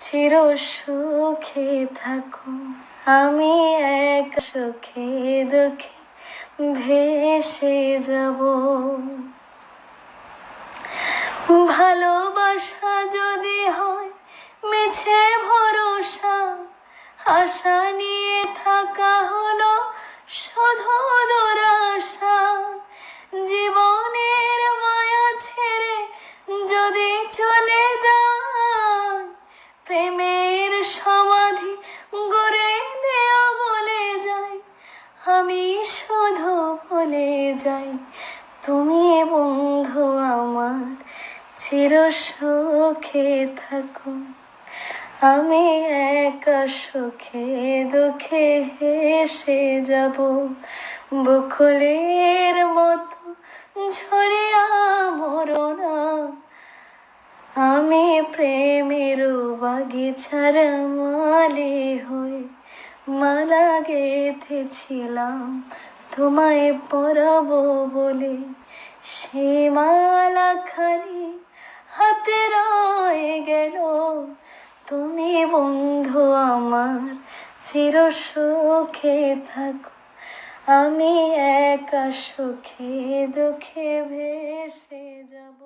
চির সুখে থাকো, আমি এক সুখে দুঃখে ভেসে যাব। ভালোবাসা যদি হয় মিছে ভরসা, আশা নিয়ে থাকা হলো শুধু দুরাশা। জীবনের মায়া ছেড়ে যদি চলে যায়, প্রেমের সমাধি গড়ে দেয়া বলে যাই। আমি শুধু বলে যাই, তুমি বন্ধু আমার চির সুখে থাকো, আমি একা সুখে দুঃখে হেসে যাব। বকুলের মতো ঝরিয়া মরো না, আমি প্রেমের বাগিচার মালি হয়ে মালা গেঁথেছিলাম তোমায় পরাবো বলে। সে মালা খানি হাতে রয়ে গেল, তুমি বন্ধু আমার চির সুখে থাকো, আমি একা সুখে দুঃখে ভেসে যাব।